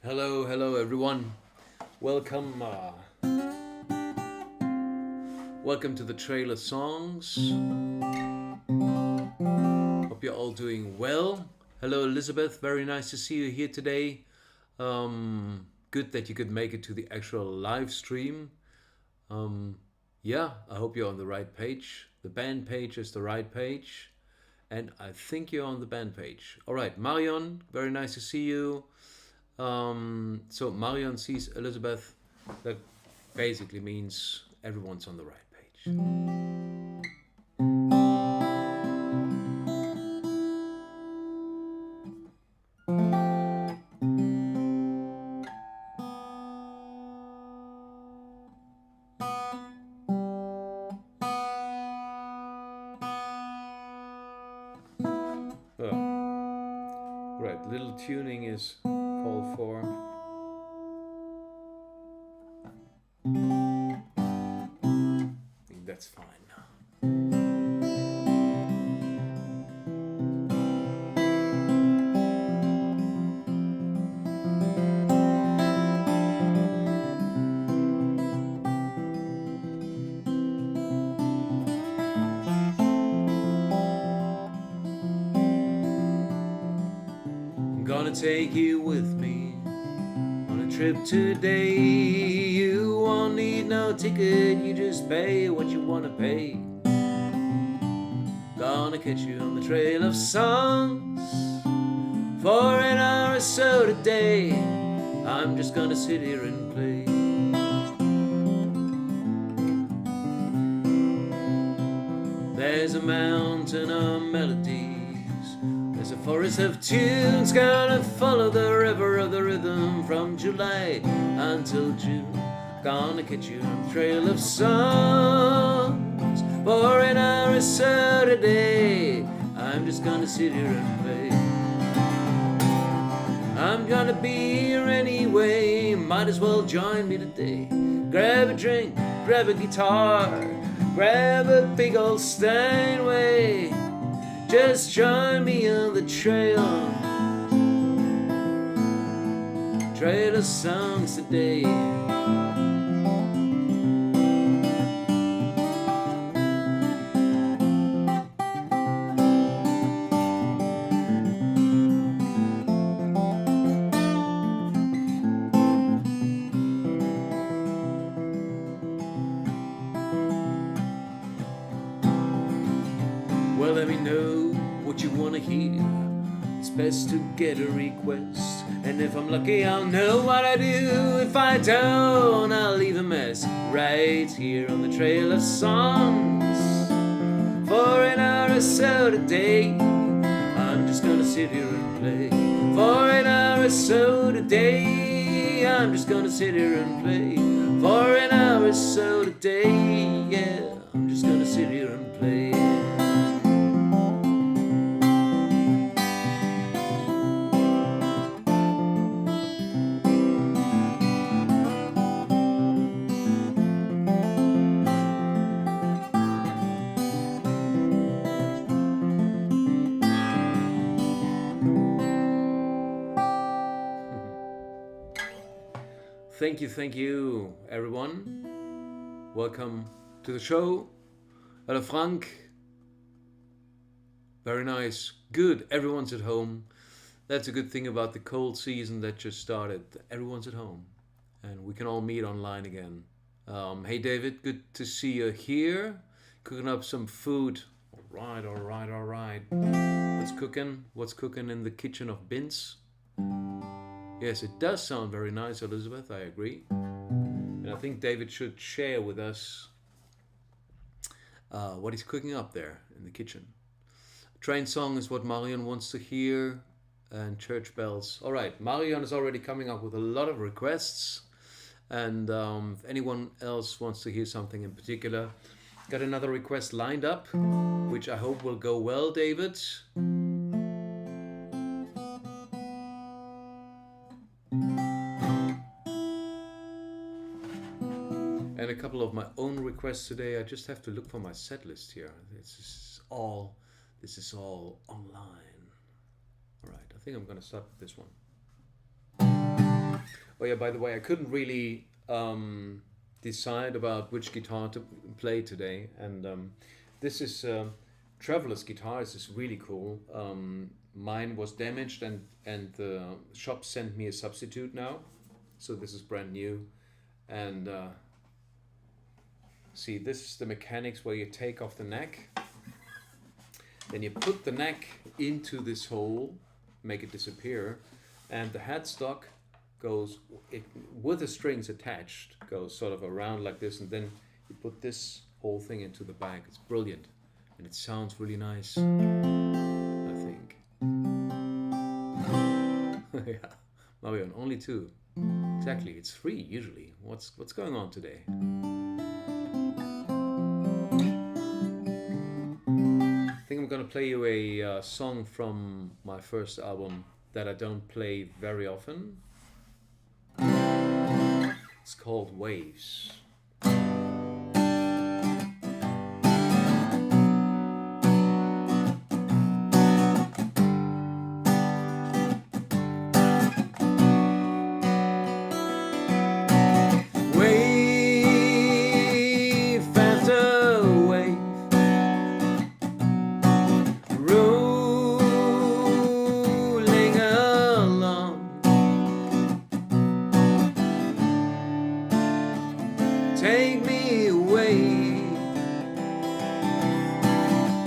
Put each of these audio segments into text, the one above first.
Hello, hello everyone. Welcome, welcome to the trailer songs. Hope you're all doing well. Hello, Elizabeth. Very nice to see you here today. Good that you could make it to the actual live stream. Yeah, I hope you're on the right page. The band page is the right page, and I think you're on the band page. All right, Marion. Very nice to see you. So Marion sees Elizabeth. That basically means everyone's on the right page. Right, little tuning is called for. I think that's fine now. I'm gonna take you with me on a trip today. You won't need no ticket, you just pay what you wanna pay. Gonna catch you on the trail of songs for an hour or so today. I'm just gonna sit here and play. There's a mountain of melodies, there's a forest of tunes. Gonna follow the river of the rhythm from July until June. Gonna catch you on the trail of songs for an hour or so today. I'm just gonna sit here and play. I'm gonna be here anyway, might as well join me today. Grab a drink, grab a guitar, grab a big old Steinway. Just join me on the trail of songs today. Well, let me know what you wanna hear. It's best to get a request, and if I'm lucky I'll know what I do. If I don't, I'll leave a mess right here on the trail of songs for an hour or so today. I'm just gonna sit here and play for an hour or so today. I'm just gonna sit here and play for an hour or so today. Yeah, I'm just gonna sit here and play. Thank you, everyone. Welcome to the show. Hello, Frank. Very nice. Good. Everyone's at home. That's a good thing about the cold season that just started. Everyone's at home, and we can all meet online again. Hey, David. Good to see you here. Cooking up some food. All right. What's cooking in the kitchen of Bins? Yes, it does sound very nice, Elizabeth. I agree. And I think David should share with us what he's cooking up there in the kitchen. Train song is what Marion wants to hear, and church bells. All right, Marion is already coming up with a lot of requests, and if anyone else wants to hear something in particular, got another request lined up, which I hope will go well, David. And a couple of my own requests today. I just have to look for my set list here. This is all online. All right, I think I'm going to start with this one. Oh yeah, by the way, I couldn't really decide about which guitar to play today, and this is Traveler's guitar. This is really cool. Mine was damaged, and the shop sent me a substitute now, so this is brand new. And see, this is the mechanics where you take off the neck, then you put the neck into this hole, make it disappear, and the headstock goes with the strings attached, goes sort of around like this, and then you put this whole thing into the bag. It's brilliant, and it sounds really nice, I think. Yeah, Marion, only two. Exactly, it's free usually. What's going on today? I think I'm gonna play you a song from my first album that I don't play very often. It's called Waves. Take me away,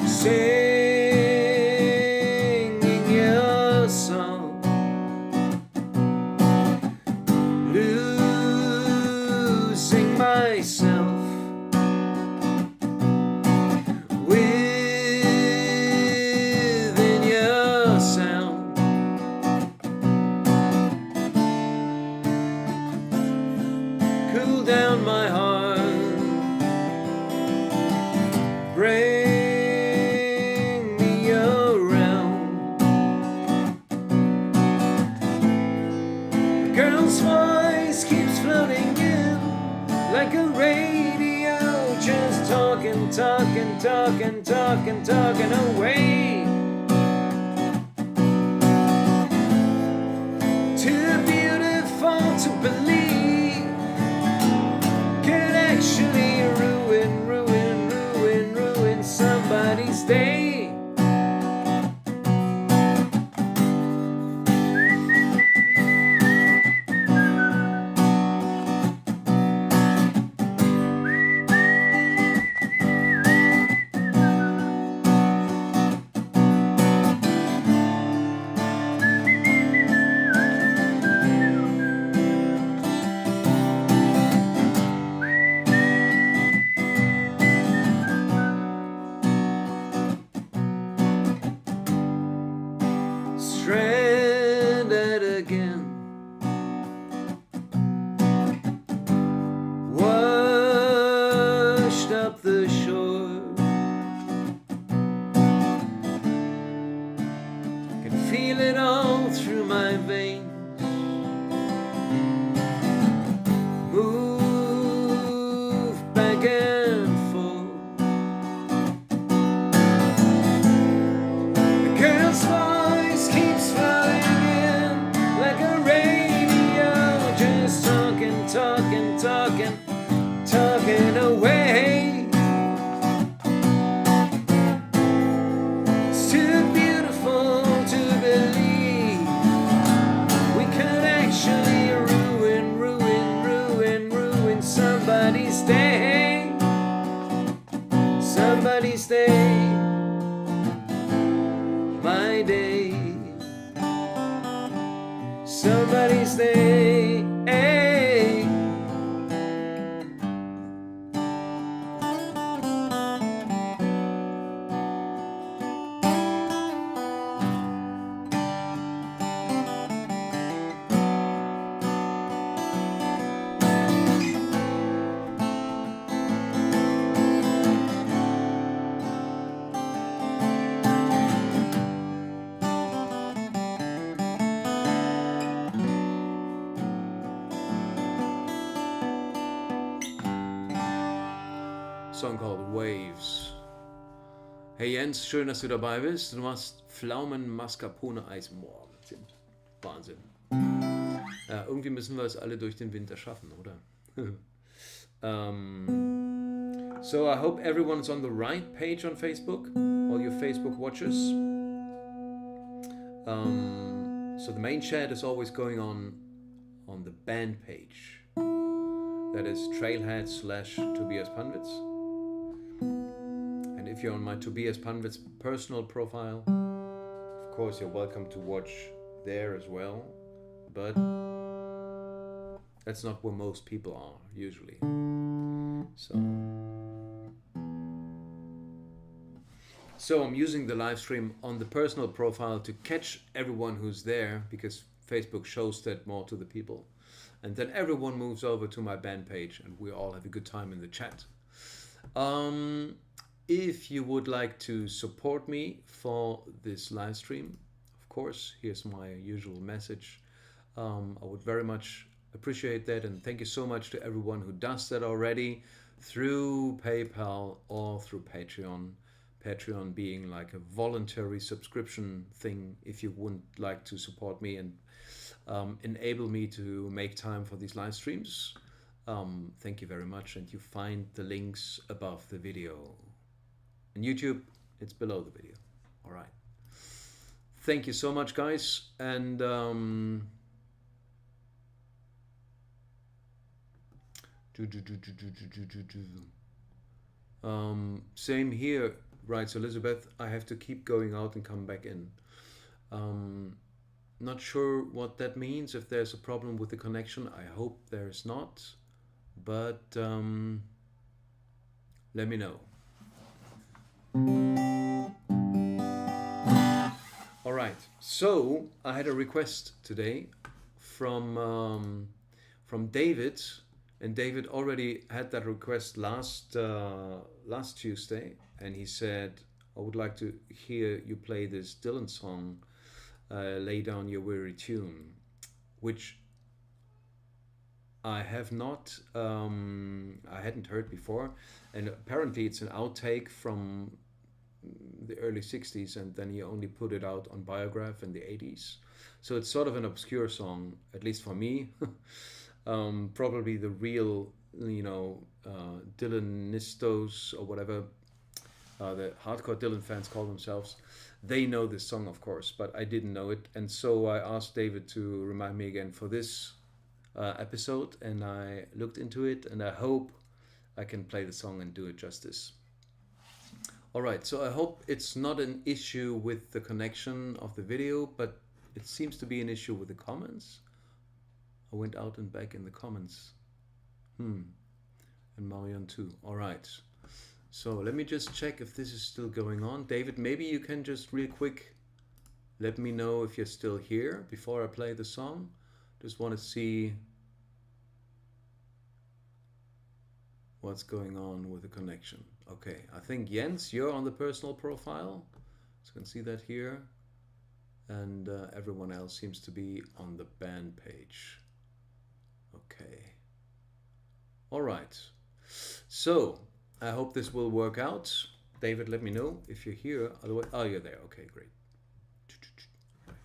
singing your song, losing myself within your sound. Cool down my heart, bring me around. A girl's voice keeps floating in like a radio, just talking, talking, talking, talking, talking away. Too beautiful to believe, could actually ruin, ruin, ruin, ruin somebody's day. Stranded again, washed up the shore, can feel it all through my veins, move back and forth. The girl's voice keeps flowing in like a radio, just talking, talking, talking, talking away. It's too beautiful to believe we could actually ruin, ruin, ruin, ruin somebody's day. Somebody's day, my day. Somebody's day, hey. Song called Waves. Hey Jens, schön, dass du dabei bist. Du machst Pflaumen Mascarpone Eis. Boah, Wahnsinn. Ja, irgendwie müssen wir es alle durch den Winter schaffen, oder? So I hope everyone's on the right page on Facebook, all your Facebook watchers. So the main chat is always going on the band page. That is Trailhead/Tobias Panwitz. And if you're on my Tobias Panwitz personal profile, of course you're welcome to watch there as well. But that's not where most people are usually. So I'm using the live stream on the personal profile to catch everyone who's there, because Facebook shows that more to the people. And then everyone moves over to my band page and we all have a good time in the chat. If you would like to support me for this live stream, of course, here's my usual message. I would very much appreciate that, and thank you so much to everyone who does that already through PayPal or through Patreon. Patreon being like a voluntary subscription thing if you would like to support me and enable me to make time for these live streams. Thank you very much, and you find the links above the video. On YouTube, it's below the video. All right. Thank you so much, guys, and same here, writes Elizabeth. I have to keep going out and come back in. Not sure what that means, if there's a problem with the connection. I hope there's not, but let me know. All right, so I had a request today from David. And David already had that request last Tuesday, and he said, I would like to hear you play this Dylan song, Lay Down Your Weary Tune, which I have not, I hadn't heard before, and apparently it's an outtake from the early 60s, and then he only put it out on Biograph in the 80s. So it's sort of an obscure song, at least for me. Probably the real, Dylanistos or whatever the hardcore Dylan fans call themselves, they know this song, of course, but I didn't know it. And so I asked David to remind me again for this episode, and I looked into it, and I hope I can play the song and do it justice. All right, so I hope it's not an issue with the connection of the video, but it seems to be an issue with the comments. I went out and back in the comments. And Marion too. All right. So let me just check if this is still going on. David, maybe you can just real quick let me know if you're still here before I play the song. Just want to see what's going on with the connection. Okay, I think Jens, you're on the personal profile. So you can see that here. And everyone else seems to be on the band page. Okay. All right. So I hope this will work out. David, let me know if you're here. Otherwise, oh, you're there. Okay, great. Right.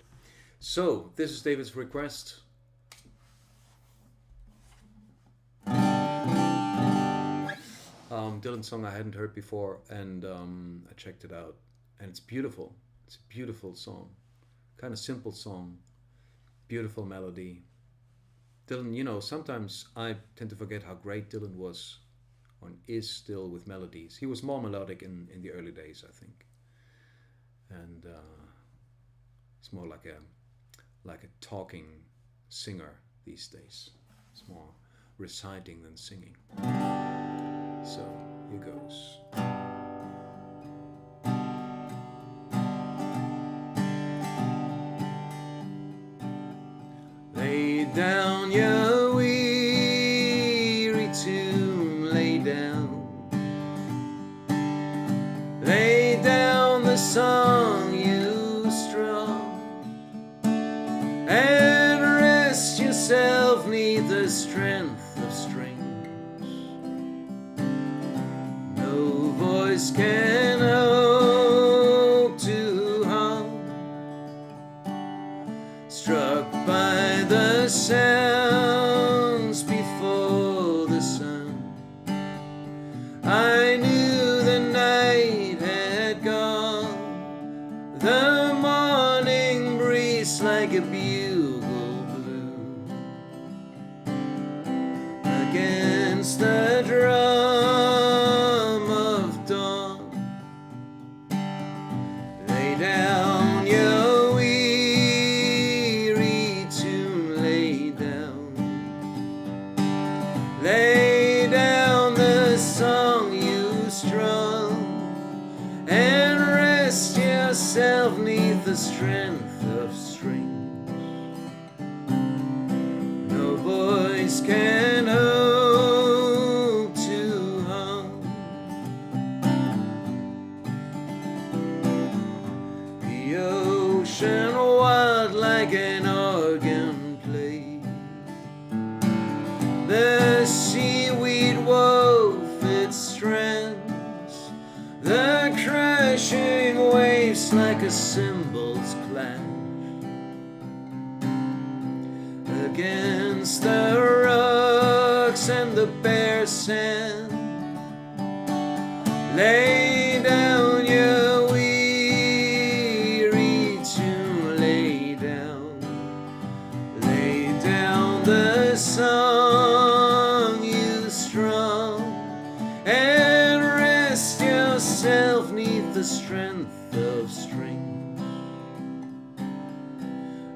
So this is David's request. Dylan song I hadn't heard before, and I checked it out, and it's beautiful. It's a beautiful song, kind of simple song, beautiful melody. Dylan, sometimes I tend to forget how great Dylan was, or is still, with melodies. He was more melodic in the early days, I think, and it's more like a talking singer these days. It's more reciting than singing. So here goes. Lay down your weary tune, lay down. Lay down the song you strum, and rest yourself 'neath the strength of strings. No voice can hope to hum, struck by the sound I knew the night had gone, the morning breeze like a bugle blew against the drum of dawn. Lay down your weary tune, lay down. Lay down the song you strung, and rest yourself 'neath the strength of strings. No voice can hope to hum the ocean wild like an organ play. The seaweed wove its strands, the crashing waves like a cymbal's clash against the rocks and the bare sand. Lay down your weary tune, lay down. Lay down the song you strung, and rest yourself 'neath the strength of strings.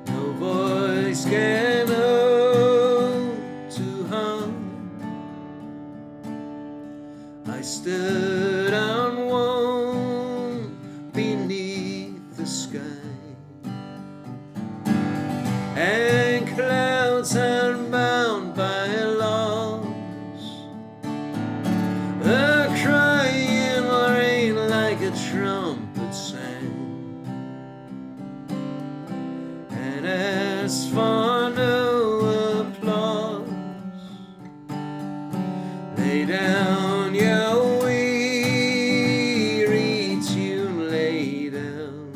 No voice can hope to hum. I stood unwarm beneath the sky, and clouds unbound by loss, the crying rain like a trumpet sang. And as for no applause, lay down your weary tune, lay down.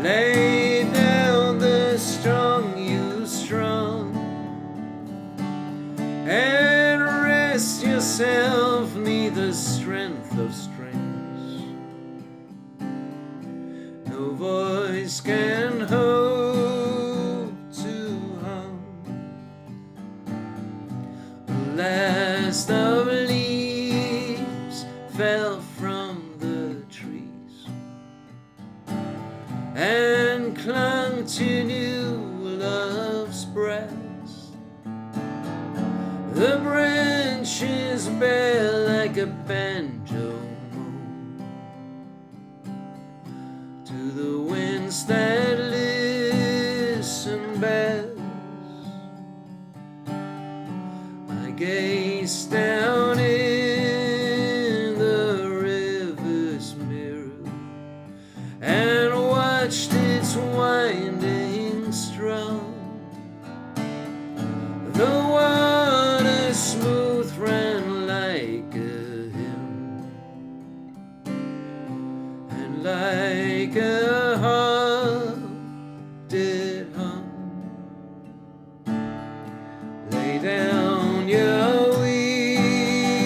Lay down the strong you strung, and rest yourself 'neath the strength of strings. No voice can hope to hum the last of leaves fell from the trees and clung to new love's breast. The branches bare like a banjo moan to the winds that listen best. I gaze down in the river's mirror and watched its winding strung. The water smooth ran like a hymn, and like a harp did hum. Lay down your weary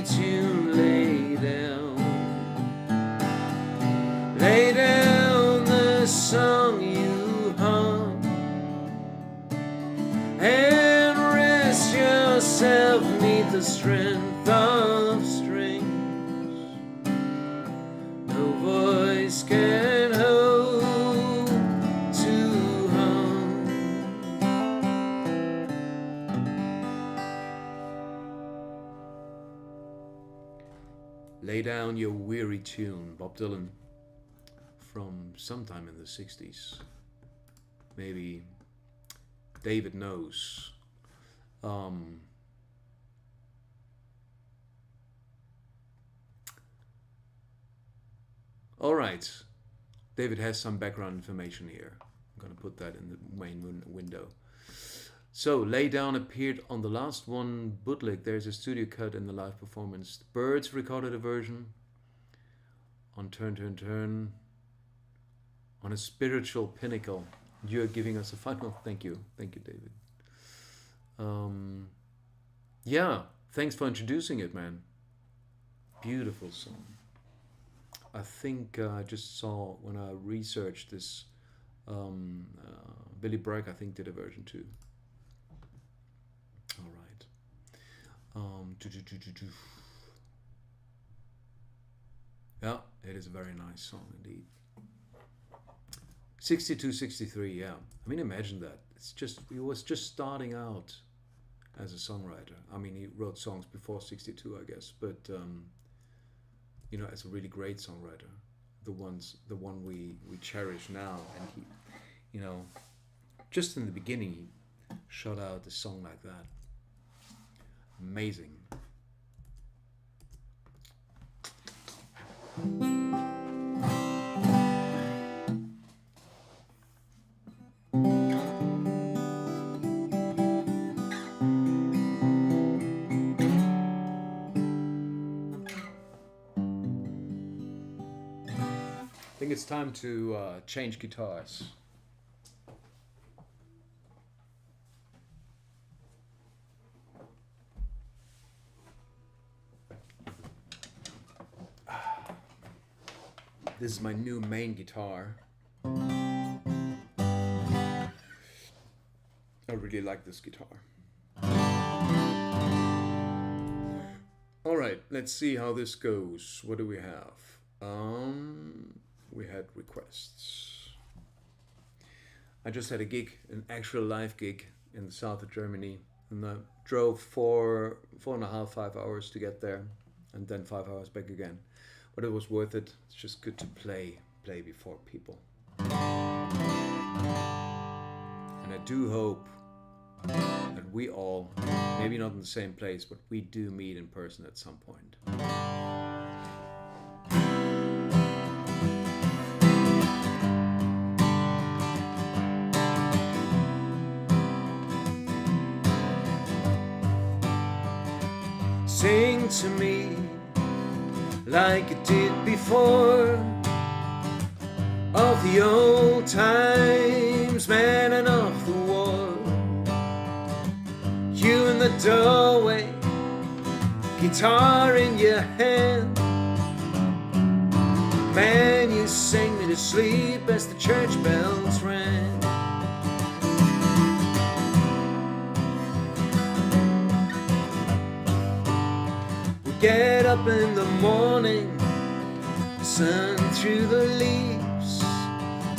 tune, lay down. Lay down the song you hum, and rest yourself 'neath the strength of strings. No voice can hope to hum. Lay down your weary tune, Bob Dylan, from sometime in the 60s. Maybe David knows. All right, David has some background information here. I'm going to put that in the main window. So, Lay Down appeared on the last one, bootleg. There's a studio cut in the live performance. The Birds recorded a version on Turn, Turn, Turn, on a spiritual pinnacle. You're giving us a final. Thank you, David. Yeah, Thanks for introducing it, man. Beautiful song. I think I just saw when I researched this, Billy Bragg, I think, did a version too. All right. Yeah, it is a very nice song indeed. 62, 63, yeah. I mean, imagine that. He was just starting out as a songwriter. I mean, he wrote songs before 62, I guess, but as a really great songwriter, the one we cherish now, and he, just in the beginning, he shot out a song like that. Amazing. I think it's time to change guitars. This is my new main guitar. I really like this guitar. All right, let's see how this goes. What do we have? We had requests. I just had a gig, an actual live gig in the south of Germany, and I drove 4.5, 5 hours to get there, and then 5 hours back again. But it was worth it. It's just good to play before people. And I do hope that we all, maybe not in the same place, but we do meet in person at some point. Sing to me like it did before, of the old times, man, and of the war. You in the doorway, guitar in your hand. Man, you sang me to sleep as the church bells rang. Get up in the morning, sun through the leaves,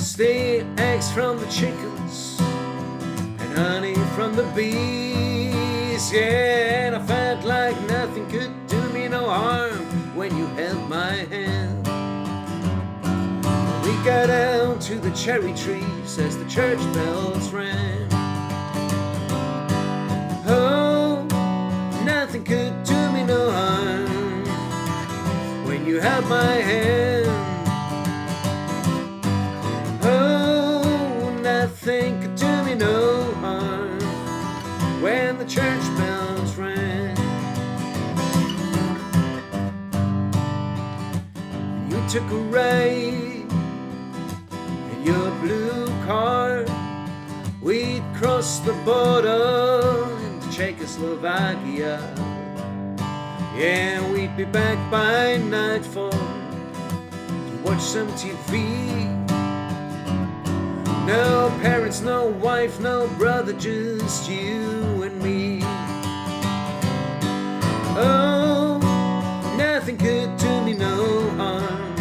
stay eggs from the chickens and honey from the bees. Yeah, and I felt like nothing could do me no harm when you held my hand. We got down to the cherry trees as the church bells rang. Oh, nothing could do me no harm when you held my hand. Oh, nothing could do me no harm when the church bells rang. You took a ride in your blue car. We'd crossed the border into Czechoslovakia. Yeah, we'd be back by nightfall to watch some TV. No parents, no wife, no brother, just you and me. Oh, nothing could do me no harm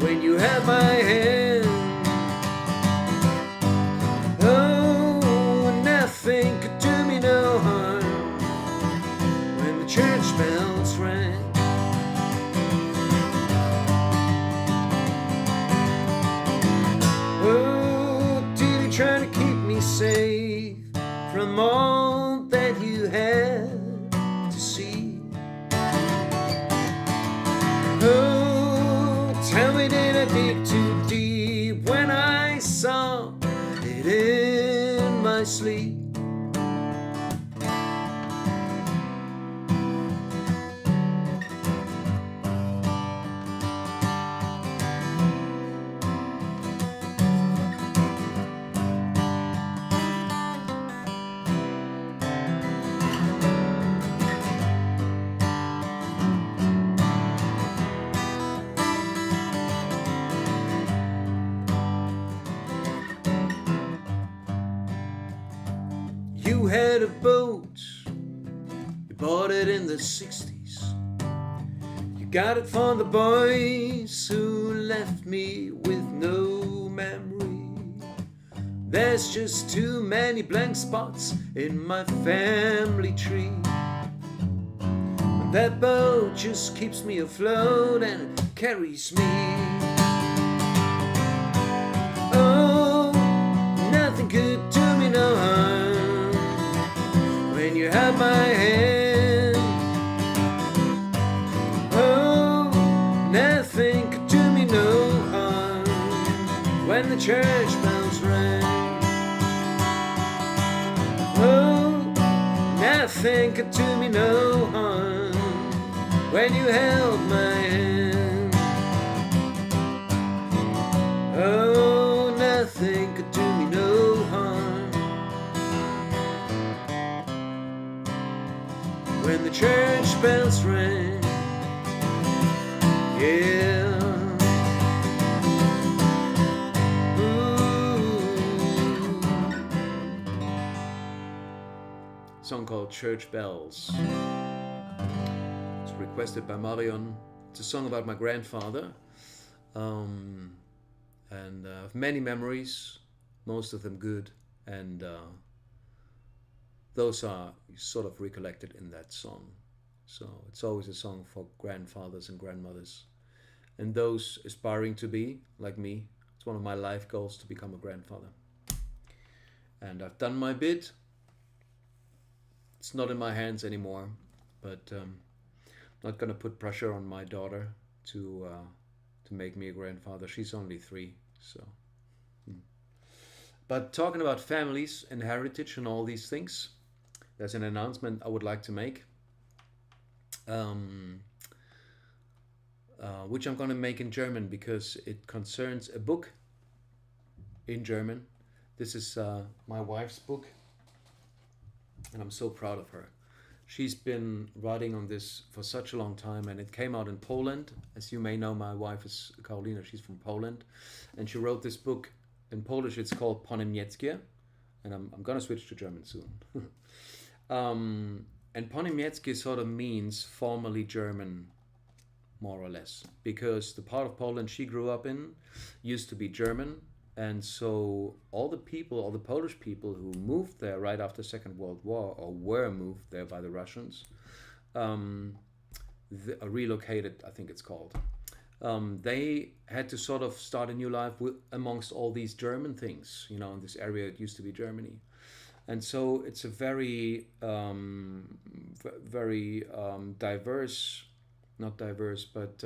when you held my hand. Oh, nothing could do me no harm when the church bells rang. Oh, did you try to keep me safe from all that you had to see? Oh, tell me, did I dig too deep when I saw it in my sleep? You had a boat, you bought it in the 60s. You got it for the boys who left me with no memory. There's just too many blank spots in my family tree. That boat just keeps me afloat and it carries me. Oh, nothing could do me no harm when you held my hand. Oh, nothing could do me no harm when the church bells rang. Oh, nothing could do me no harm when you held my hand. Oh, nothing could do me no harm when the church bells rang. Yeah. Ooh. Song called Church Bells. Requested by Marion. It's a song about my grandfather, and I have many memories, most of them good, and those are sort of recollected in that song. So it's always a song for grandfathers and grandmothers, and those aspiring to be like me. It's one of my life goals to become a grandfather, and I've done my bit. It's not in my hands anymore, but not going to put pressure on my daughter to make me a grandfather. She's only 3, so. But talking about families and heritage and all these things, there's an announcement I would like to make, which I'm going to make in German because it concerns a book in German. This is my wife's book, and I'm so proud of her. She's been writing on this for such a long time, and it came out in Poland. As you may know, my wife is Karolina, she's from Poland, and she wrote this book. In Polish it's called Po niemieckie, and I'm going to switch to German soon. And po niemieckie sort of means formerly German, more or less, because the part of Poland she grew up in used to be German. And so all the Polish people who moved there right after the Second World War, or were moved there by the Russians, relocated, I think it's called. They had to sort of start a new life amongst all these German things, in this area. It used to be Germany. And so it's a very, very diverse, not diverse, but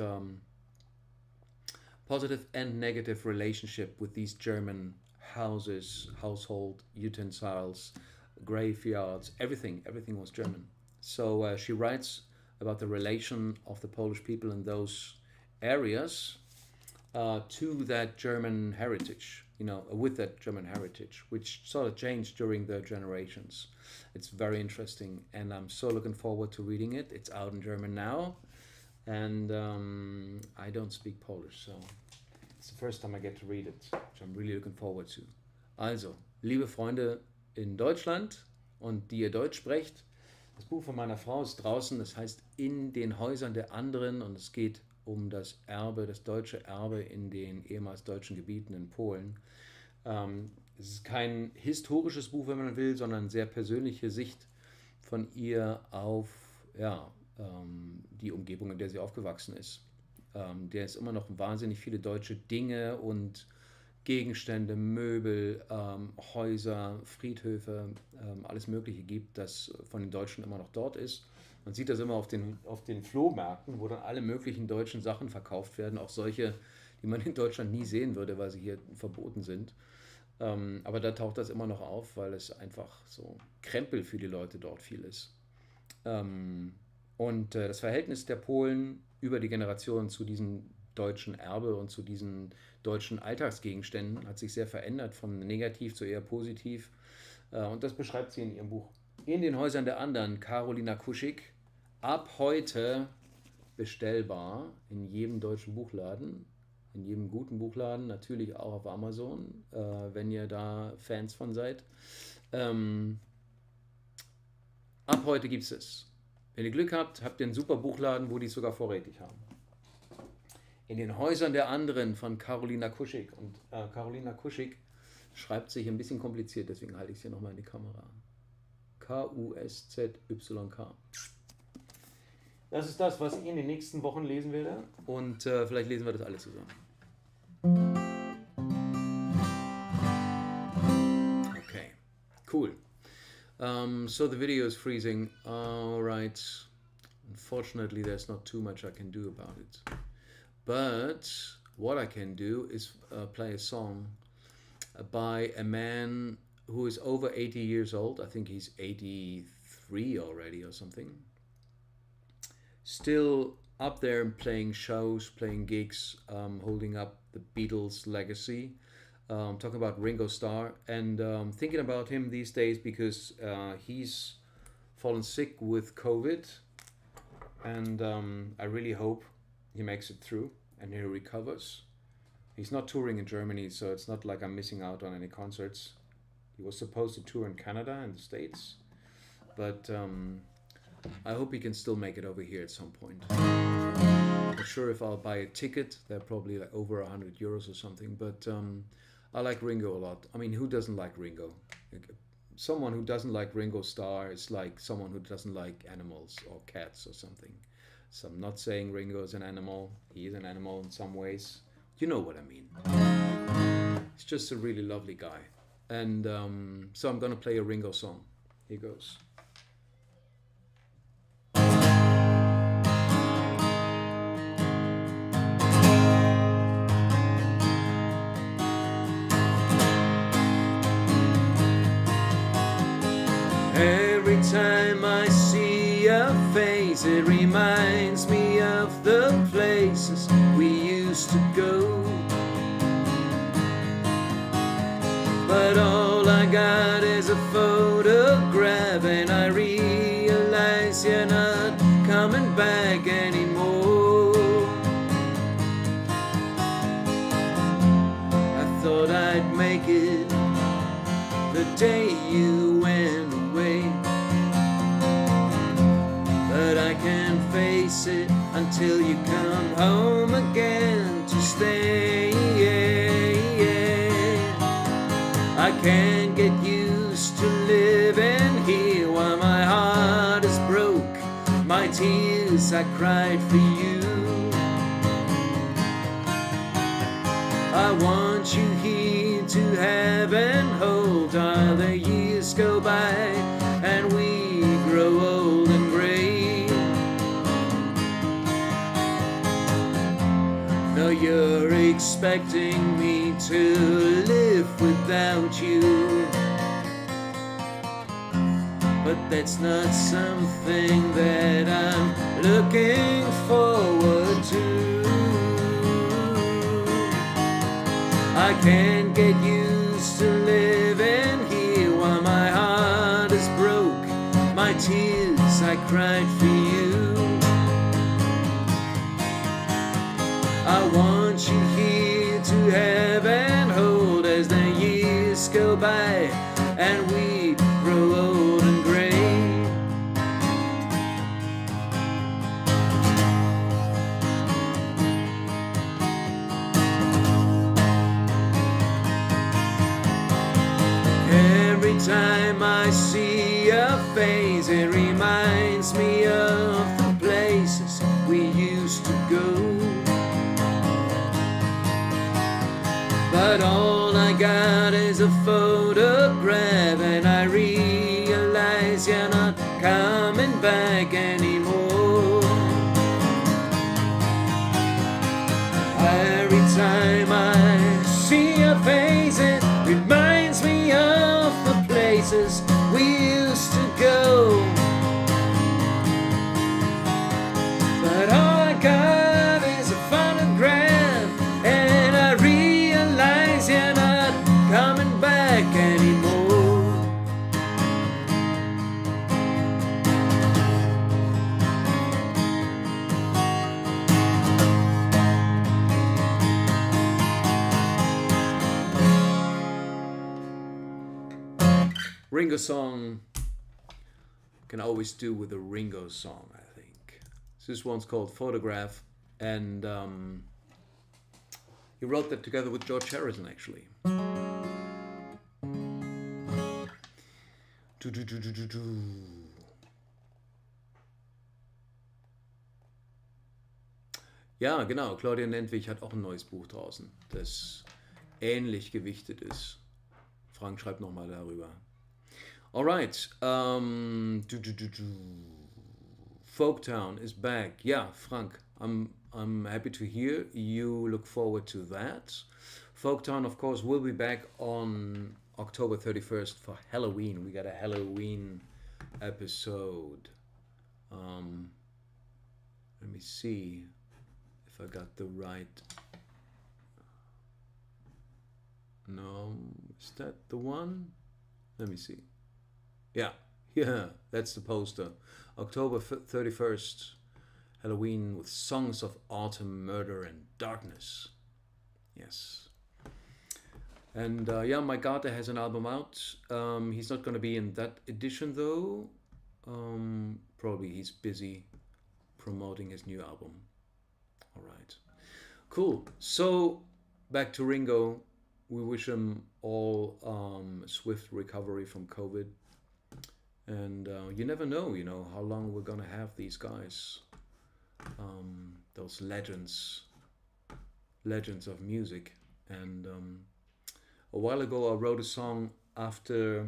positive and negative relationship with these German houses, household utensils, graveyards, everything was German. So she writes about the relation of the Polish people in those areas to that German heritage, with that German heritage, which sort of changed during the generations. It's very interesting, and I'm so looking forward to reading it. It's out in German now. And I don't speak Polish, so it's the first time I get to read it, which I'm really looking forward to. Also, liebe Freunde in Deutschland und die ihr Deutsch sprecht, das Buch von meiner Frau ist draußen, das heißt In den Häusern der anderen, und es geht um das Erbe, das deutsche Erbe in den ehemals deutschen Gebieten in Polen. Es ist kein historisches Buch, wenn man will, sondern eine sehr persönliche Sicht von ihr auf, die Umgebung, in der sie aufgewachsen ist. Der ist immer noch wahnsinnig viele deutsche Dinge und Gegenstände, Möbel, Häuser, Friedhöfe, alles Mögliche gibt, das von den Deutschen immer noch dort ist. Man sieht das immer auf den Flohmärkten, wo dann alle möglichen deutschen Sachen verkauft werden, auch solche, die man in Deutschland nie sehen würde, weil sie hier verboten sind. Aber da taucht das immer noch auf, weil es einfach so Krempel für die Leute dort viel ist. Und das Verhältnis der Polen über die Generationen zu diesem deutschen Erbe und zu diesen deutschen Alltagsgegenständen hat sich sehr verändert, von negativ zu eher positiv. Und das beschreibt sie in ihrem Buch In den Häusern der anderen, Karolina Kuschig. Ab heute bestellbar in jedem deutschen Buchladen, in jedem guten Buchladen, natürlich auch auf Amazon, wenn ihr da Fans von seid. Ab heute gibt's es. Wenn ihr Glück habt, habt ihr einen super Buchladen, wo die es sogar vorrätig haben. In den Häusern der anderen von Carolina Kuschig. Und Carolina Kuschig schreibt sich ein bisschen kompliziert, deswegen halte ich es hier nochmal in die Kamera. KuszYK. Das ist das, was ich in den nächsten Wochen lesen werde. Und vielleicht lesen wir das alle zusammen. Okay, cool. So the video is freezing. All right. Unfortunately, there's not too much I can do about it. But what I can do is play a song by a man who is over 80 years old. I think he's 83 already or something. Still up there and playing shows, playing gigs, holding up the Beatles' legacy. Talking about Ringo Starr and thinking about him these days because he's fallen sick with COVID, and I really hope he makes it through and he recovers. He's not touring in Germany, so it's not like I'm missing out on any concerts. He was supposed to tour in Canada and the States, but I hope he can still make it over here at some point. Not sure if I'll buy a ticket. They're probably like over 100 euros or something, but I like Ringo a lot. I mean, who doesn't like Ringo? Someone who doesn't like Ringo Starr is like someone who doesn't like animals or cats or something. So I'm not saying Ringo is an animal. He is an animal in some ways. You know what I mean. He's just a really lovely guy. And so I'm gonna play a Ringo song. Here goes. Every time I see your face, it reminds me of the places we used to go. But all I got is a photograph, and I realize you're not coming back anymore. I thought I'd make it the day you went away, but I can't face it until you come home again to stay. I can't get used to living here while my heart is broke. My tears I cried for you. I want you here to have and hold while the years go by and we grow old and gray. No, you're expecting me to live without you, but that's not something that I'm looking forward to. I can't get used to living here while my heart is broke. My tears I cried for you. I want you here to have and hold as the years go by and we grow old and gray. Every time I see your face, it reminds me of the places we used to go. But all I got is a photograph, and I realize you're not coming back anymore. Every time I see your face, it reminds me of the places we used to go. But all I got is a photograph, and I realize you're not coming back anymore. Ringo song can always do with a Ringo song, I think. This one's called Photograph, and he wrote that together with George Harrison, actually. Ja, genau, Claudia Nentwich hat auch ein neues Buch draußen, das ähnlich gewichtet ist. Frank schreibt nochmal darüber. Alright, Folktown is back. Yeah, Frank, I'm happy to hear you look forward to that. Folktown, of course, will be back on October 31st for Halloween. We got a Halloween episode. Let me see if I got the right... No, is that the one? Let me see. Yeah, that's the poster. October 31st, Halloween with songs of autumn, murder and darkness. Yes. And yeah, Mike Gardner has an album out. He's not going to be in that edition though. Probably he's busy promoting his new album. All right. Cool. So back to Ringo. We wish him all swift recovery from COVID. And you never know, how long we're gonna have these guys. Those legends of music. And a while ago I wrote a song after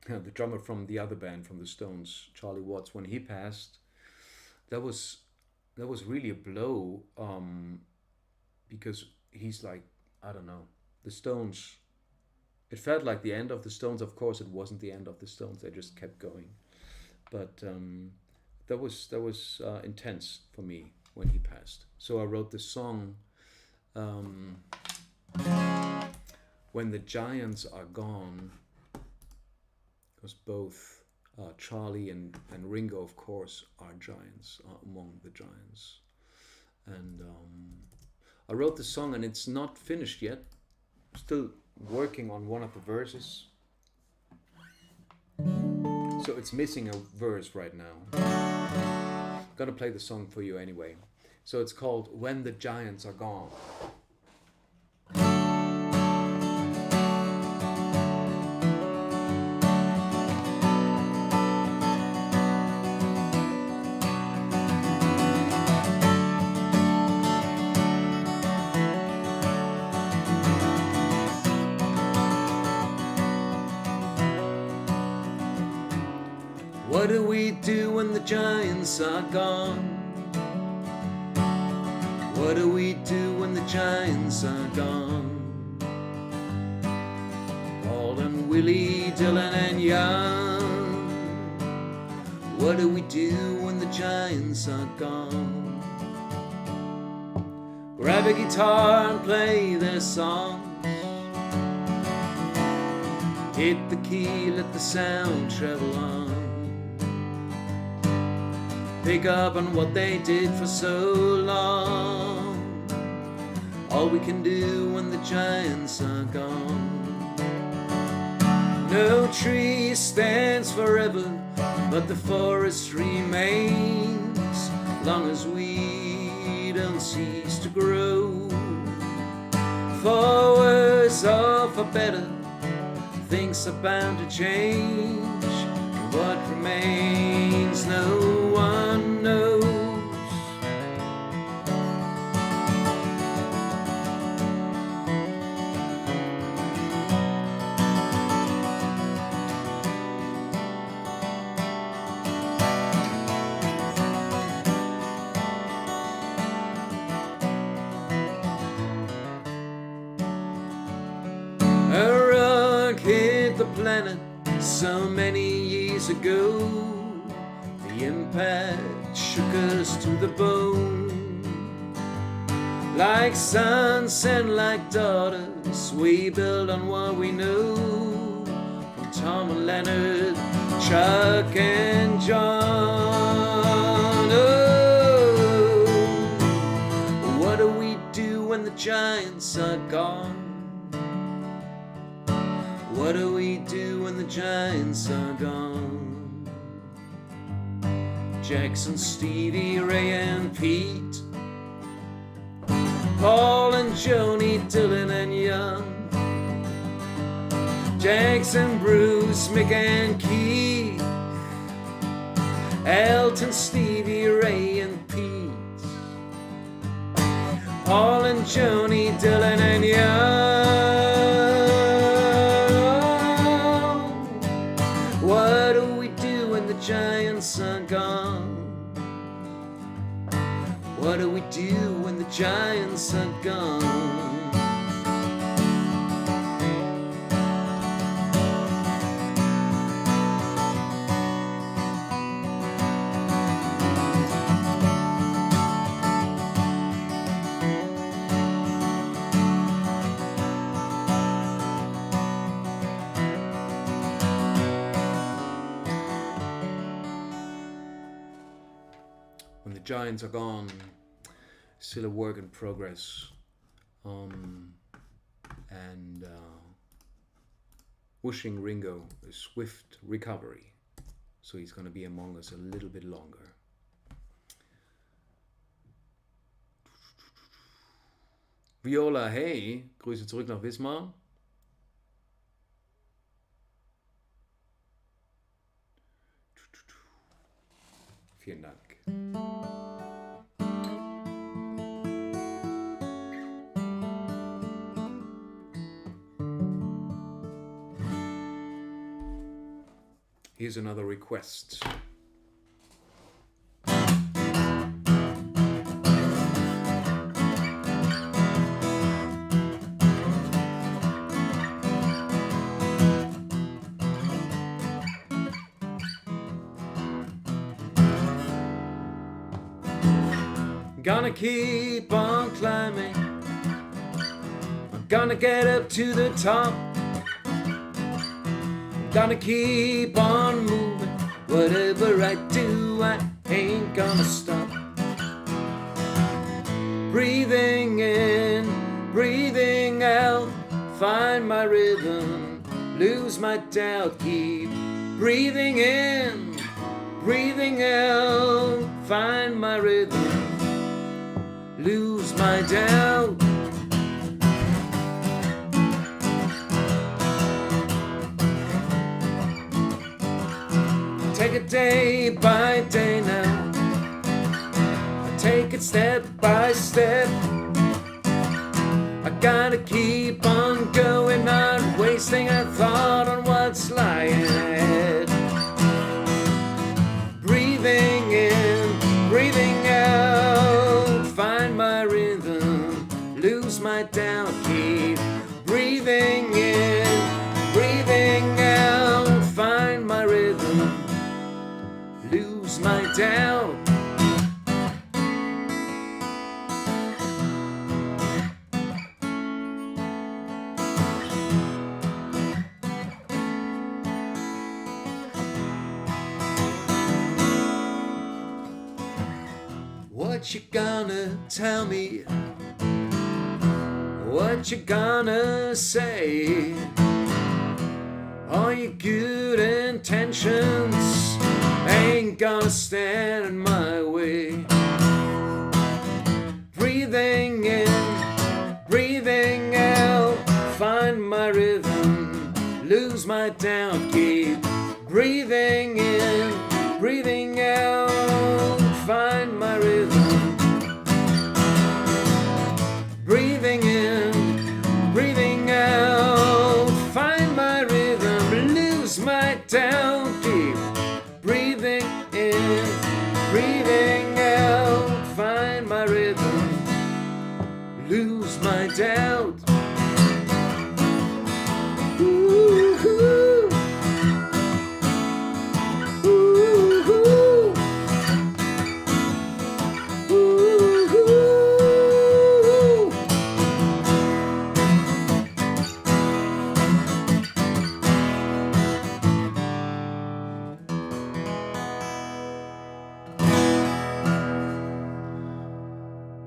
the drummer from the other band, from the Stones, Charlie Watts, when he passed. That was really a blow, because he's like, I don't know, the Stones. It felt like the end of the Stones. Of course, it wasn't the end of the Stones. They just kept going. But that was intense for me when he passed. So I wrote this song, When the Giants Are Gone, because both Charlie and Ringo, of course, are giants, are among the giants. And I wrote the song, and it's not finished yet. Still working on one of the verses. So it's missing a verse right now. I'm gonna play the song for you anyway. So it's called When the Giants Are Gone. What do we do when the giants are gone? What do we do when the giants are gone? Paul and Willie, Dylan and Young. What do we do when the giants are gone? Grab a guitar and play their songs. Hit the key, let the sound travel on. Pick up on what they did for so long. All we can do when the giants are gone. No tree stands forever, but the forest remains, long as we don't cease to grow. For worse or for better, things are bound to change. And what remains, no one knows. A rock hit the planet so many years ago. The impact shook us to the bone. Like sons and like daughters, we build on what we know. From Tom and Leonard, Chuck and John. Oh, what do we do when the giants are gone? What do we do when the giants are gone? Jackson, Stevie, Ray and Pete, Paul and Joni, Dylan and Young, Jackson, Bruce, Mick and Keith, Elton, Stevie, Ray and Pete, Paul and Joni, Dylan and Young. What do we do when the giants are gone? What do we do when the giants are gone? When the giants are gone, still a work in progress, and wishing Ringo a swift recovery, so he's going to be among us a little bit longer. Viola, hey, Grüße zurück nach Wismar. Vielen Dank. Here's another request. Gonna keep on climbing, I'm gonna get up to the top, gonna keep on moving, whatever I do I ain't gonna stop. Breathing in, breathing out, find my rhythm, lose my doubt, keep breathing in, breathing out, find my rhythm, lose my doubt. Take it day by day now, I take it step by step, I gotta keep on going, not wasting a thought on what's lying ahead. Breathing in, breathing out, find my rhythm, lose my doubt, keep breathing in, breathing out, find my rhythm, lose my doubt. What you gonna tell me? What you gonna say? All your good intentions ain't gonna stand in my way. Breathing in, breathing out, find my rhythm, lose my doubt, keep breathing in, breathing out, find my rhythm. Breathing in, breathing out, find my rhythm, lose my doubt, keep breathing in, breathing out, find my rhythm, lose my doubt. Ooh-hoo. Ooh-hoo. Ooh-hoo.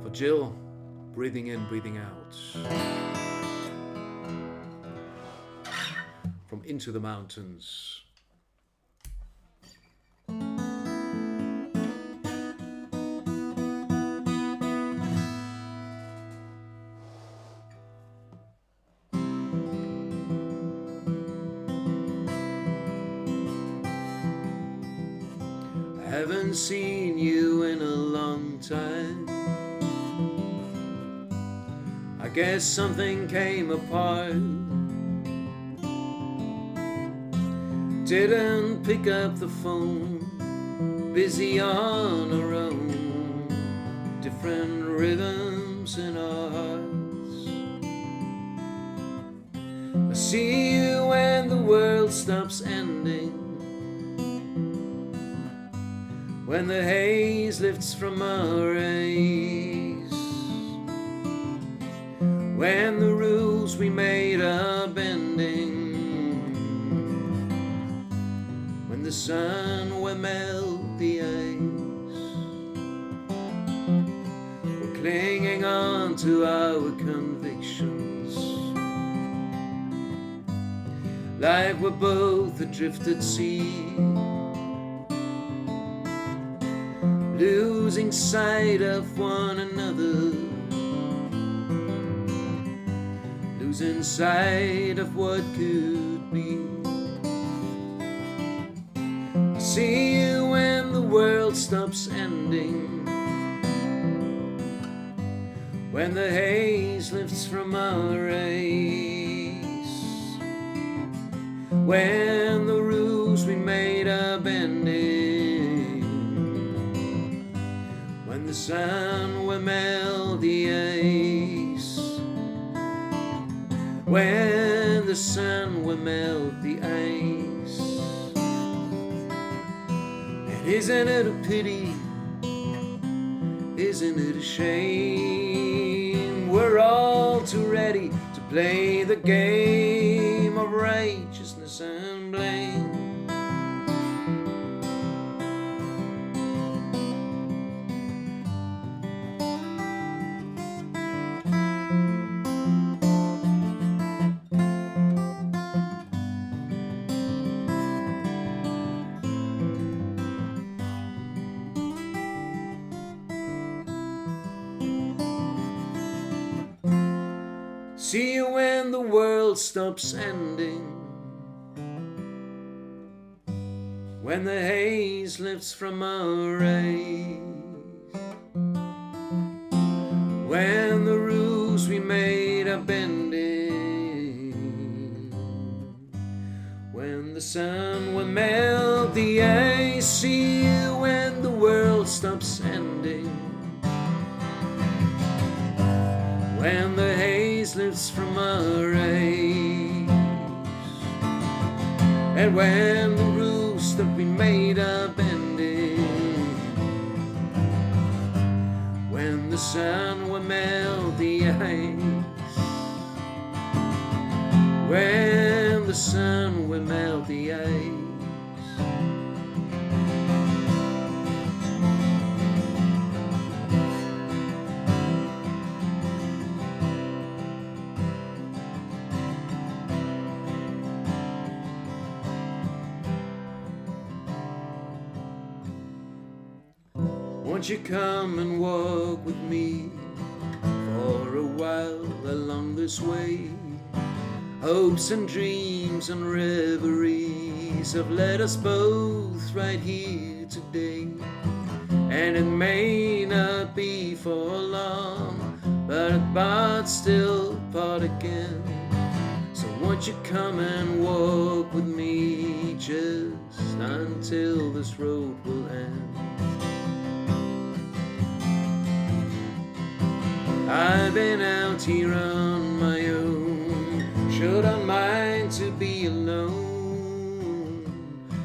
For Jill, breathing in, breathing out. From Into the Mountains. haven't seen you in a long time. I guess something came apart. Didn't pick up the phone, busy on our own, different rhythms in our hearts. I see you when the world stops ending, when the haze lifts from our eyes, when the rules we made are bending, when the sun will melt the ice. We're clinging on to our convictions, like we're both adrift at sea, losing sight of one another, losing sight of what could be. I see you when the world stops ending, when the haze lifts from our eyes, when the rules we made are bending, when the sun will melt the ice, when the sun will melt the ice. And isn't it a pity, isn't it a shame, we're all too ready to play the game of righteousness and blame. See you when the world stops ending, when the haze lifts from our eyes, when the rules we made are bending, when the sun will melt the ice. See you when the world stops ending, when the haze lifts from our eyes, and when the rules that we made are bending, when the sun will melt the ice, when the sun will melt the ice. Won't you come and walk with me for a while along this way? Hopes and dreams and reveries have led us both right here today, and it may not be for long, but still part again. So won't you come and walk with me just until this road will end? I've been out here on my own, sure don't mind to be alone,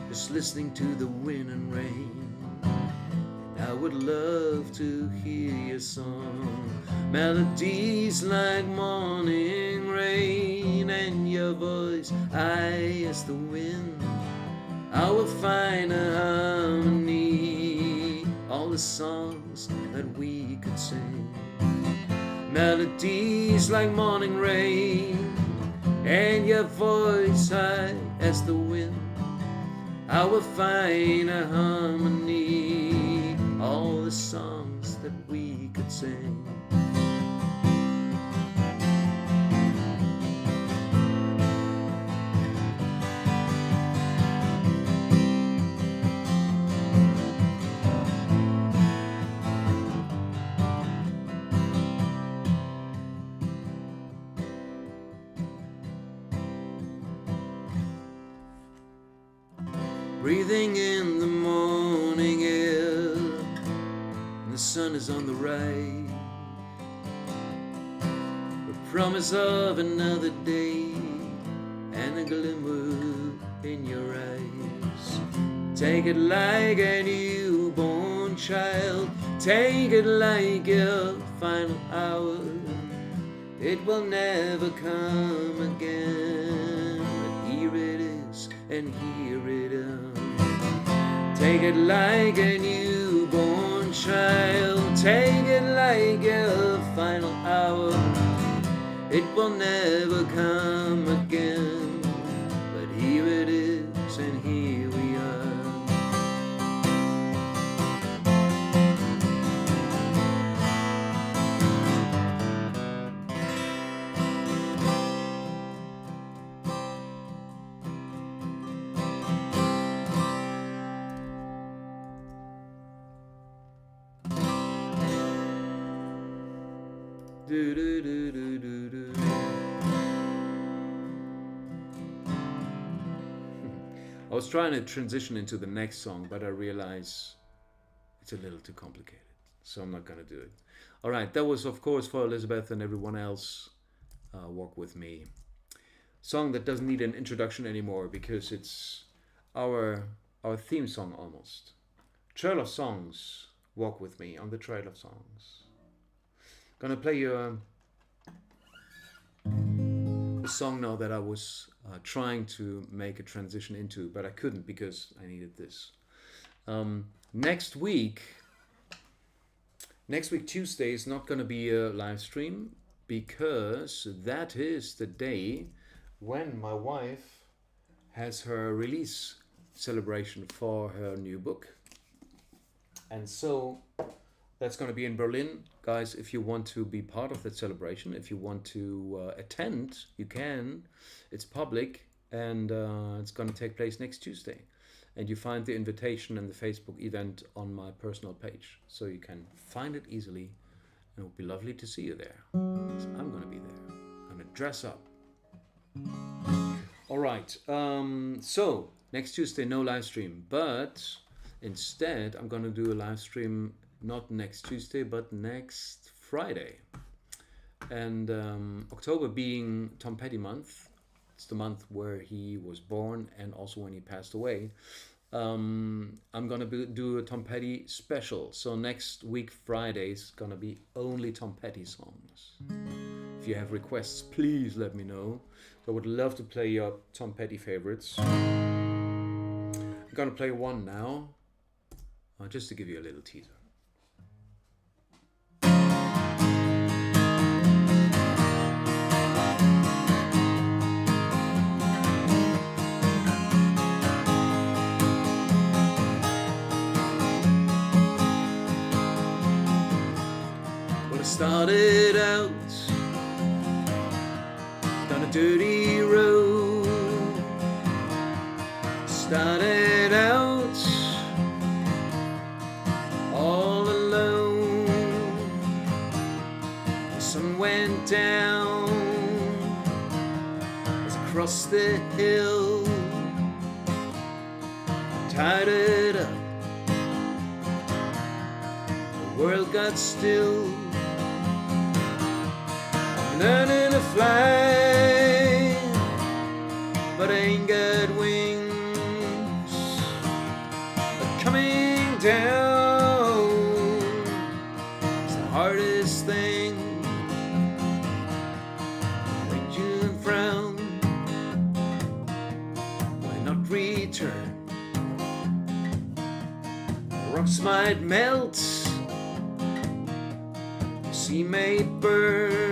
just listening to the wind and rain. And I would love to hear your song, melodies like morning rain, and your voice high as the wind. I will find a harmony, all the songs that we could sing. Melodies like morning rain, and your voice high as the wind. I will find a harmony, all the songs that we could sing. breathing in the morning air, and the sun is on the rise. The promise of another day and a glimmer in your eyes. Take it like a newborn child, take it like your final hour. It will never come again, but here it is and here it is. Take it like a newborn child, take it like your final hour. It will never come again, but here it is and here we are. Do, do, do, do, do, do. I was trying to transition into the next song, but I realize it's a little too complicated, so I'm not going to do it. All right, that was, of course, for Elizabeth and everyone else. Walk With Me. Song that doesn't need an introduction anymore because it's our theme song almost. Trail of Songs, Walk With Me on the Trail of Songs. Gonna play you a song now that I was trying to make a transition into, but I couldn't because I needed this. Next week Tuesday is not gonna be a live stream because that is the day when my wife has her release celebration for her new book. And so that's going to be in Berlin. Guys, if you want to be part of that celebration, if you want to attend, you can. It's public and it's going to take place next Tuesday. And you find the invitation and the Facebook event on my personal page. So you can find it easily and it would be lovely to see you there. So I'm going to be there. I'm going to dress up. All right. So next Tuesday, no live stream. But instead, I'm going to do a live stream not next Tuesday, but next Friday. And October being Tom Petty month, it's the month where he was born and also when he passed away. I'm gonna do a Tom Petty special. So next week Friday is gonna be only Tom Petty songs. If you have requests, please let me know. I would love to play your Tom Petty favorites. I'm gonna play one now, just to give you a little teaser. Started out down a dirty road. Started out all alone. The sun went down as I crossed the hill. Tied it up. The world got still. Learning to fly, but I ain't got wings. But coming down is the hardest thing. When you frown, why not return? Rocks might melt, the sea may burn.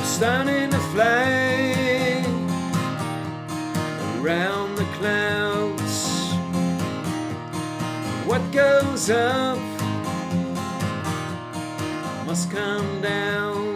Starting to fly around the clouds. What goes up must come down.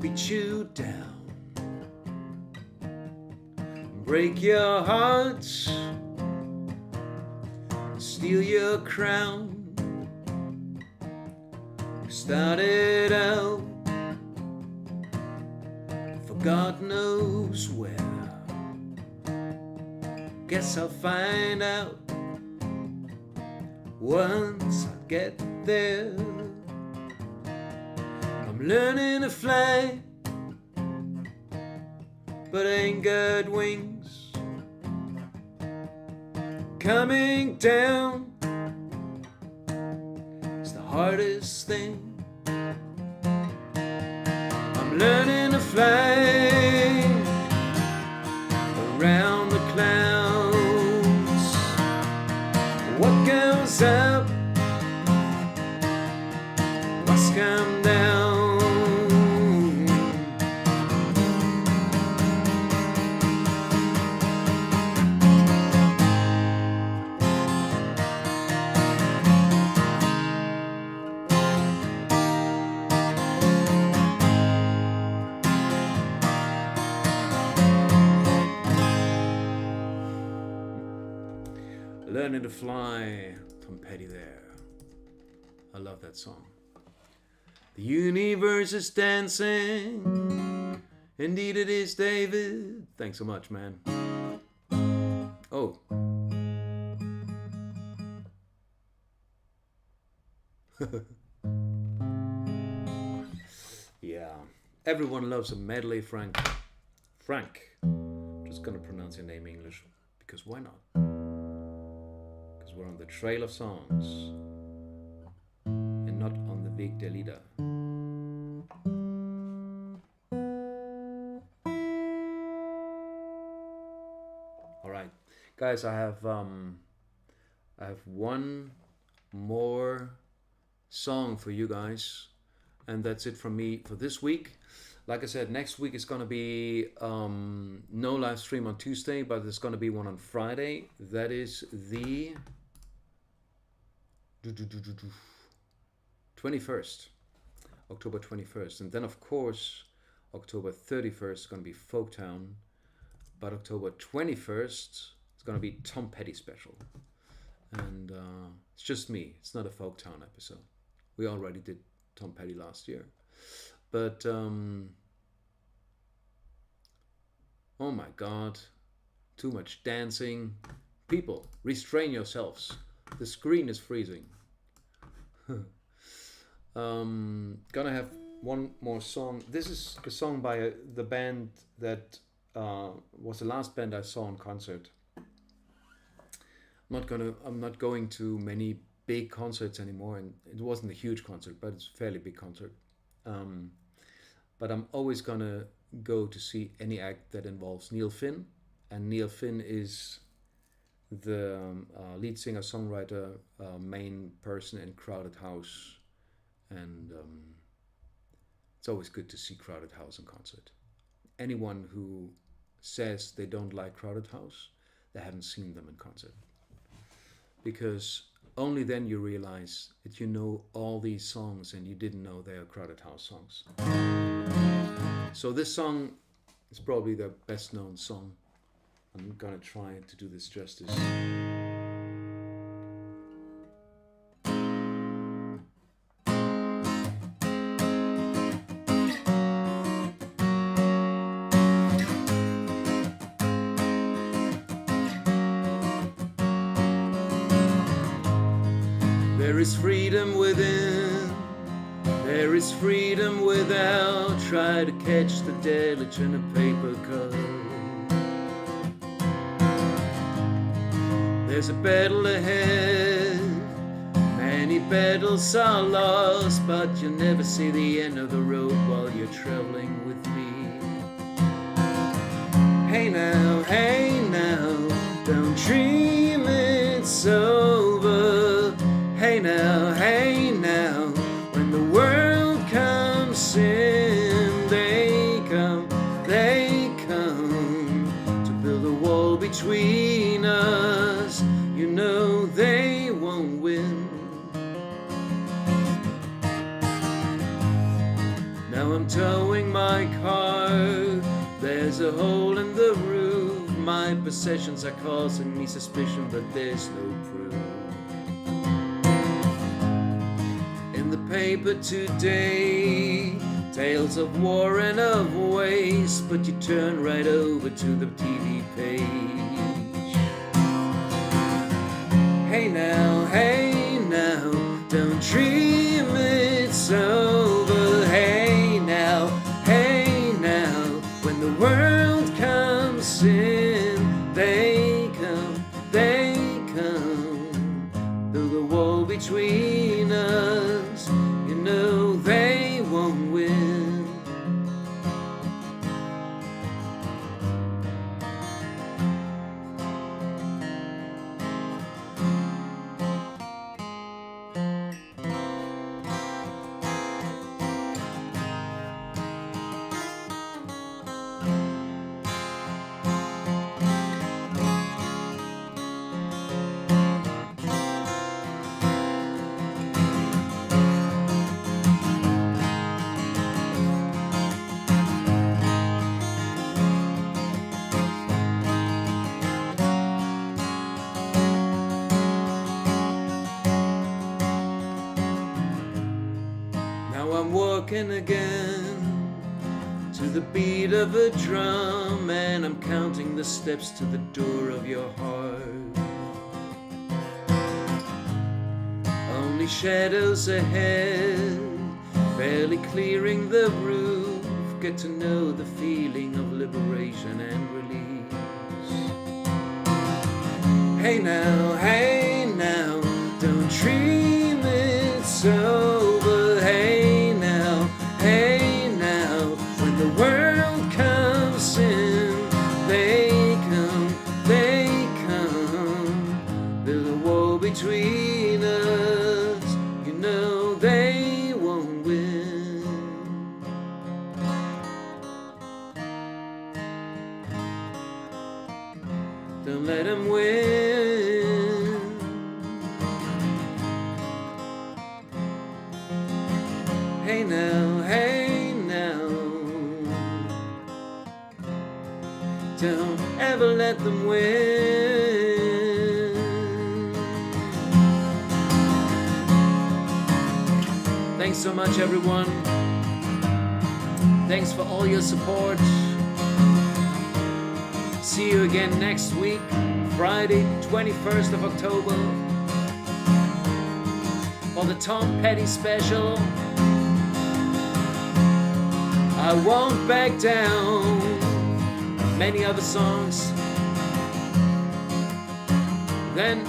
beat you down, break your heart, steal your crown. Started out for God knows where. Guess I'll find out once I get there. I'm learning to fly, but I ain't got wings. Coming down is the hardest thing. I'm learning to fly around the clouds. What goes up must come down. Learning to Fly, Tom Petty there. I love that song. The universe is dancing. Indeed it is, David. Thanks so much, man. Oh. Yeah. Everyone loves a medley, Frank. Frank. I'm just gonna pronounce your name English, because why not? We're on the trail of songs and not on the Weg der Lieder. All right, guys, I have one more song for you guys, and that's it from me for this week. Like I said, next week is going to be no live stream on Tuesday, but there's going to be one on Friday. That is the 21st, October 21st. And then, of course, October 31st is going to be Folktown. But October 21st is going to be Tom Petty special. And it's just me. It's not a Folktown episode. We already did Tom Petty last year. But, oh my God, too much dancing. People, restrain yourselves. The screen is freezing. Gonna have one more song. This is a song by the band that was the last band I saw in concert. I'm not going to many big concerts anymore, and it wasn't a huge concert, but it's a fairly big concert. But I'm always gonna go to see any act that involves Neil Finn, and Neil Finn is the lead singer, songwriter, main person in Crowded House, and it's always good to see Crowded House in concert. Anyone who says they don't like Crowded House, they haven't seen them in concert, because only then you realize that you know all these songs and you didn't know they are Crowded House songs. So this song is probably the best known song. I'm gonna try to do this justice. There is freedom within, there is freedom without. Try to catch the deluge in a paper cup. There's a battle ahead, many battles are lost, but you'll never see the end of the road while you're traveling with me. Hey now, don't dream it's over. Hey now, when the world comes in, they come to build a wall between us. You know they won't win. Now I'm towing my car. There's a hole in the roof. My possessions are causing me suspicion, but there's no proof. In the paper today, tales of war and of waste, but you turn right over to the TV page. Hey now, don't dream it's over. Hey now, when the world comes in, they come, build a wall between us, you know they won't win. I'm walking again to the beat of a drum, and I'm counting the steps to the door of your heart. Only shadows ahead, barely clearing the roof. Get to know the feeling of liberation and release. Hey now, don't dream it's over. Hey now, when the world comes in, they come, build a wall between us, you know they won't win. Don't let them win. Hey now, don't ever let them win. Thanks so much, everyone. Thanks for all your support. See you again next week, Friday, 21st of October, for the Tom Petty special. I won't back down. Many other songs. Then,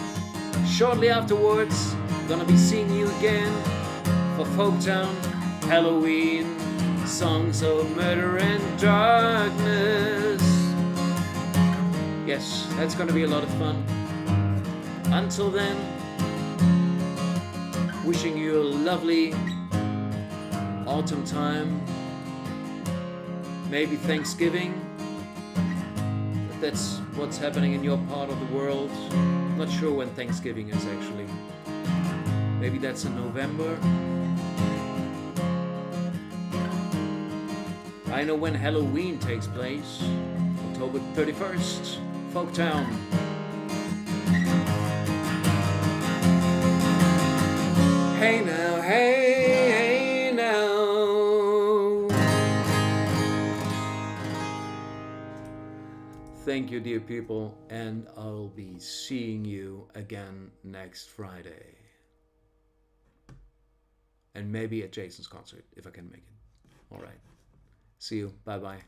shortly afterwards, I'm gonna be seeing you again for Folktown, Halloween, songs of murder and darkness. Yes, that's gonna be a lot of fun. Until then, wishing you a lovely autumn time. Maybe Thanksgiving, if that's what's happening in your part of the world. I'm not sure when Thanksgiving is actually. Maybe that's in November. I know when Halloween takes place, October 31st, Folktown. Hey now, hey now. Thank you, dear people, and I'll be seeing you again next Friday. And maybe at Jason's concert, if I can make it. All right. See you. Bye-bye.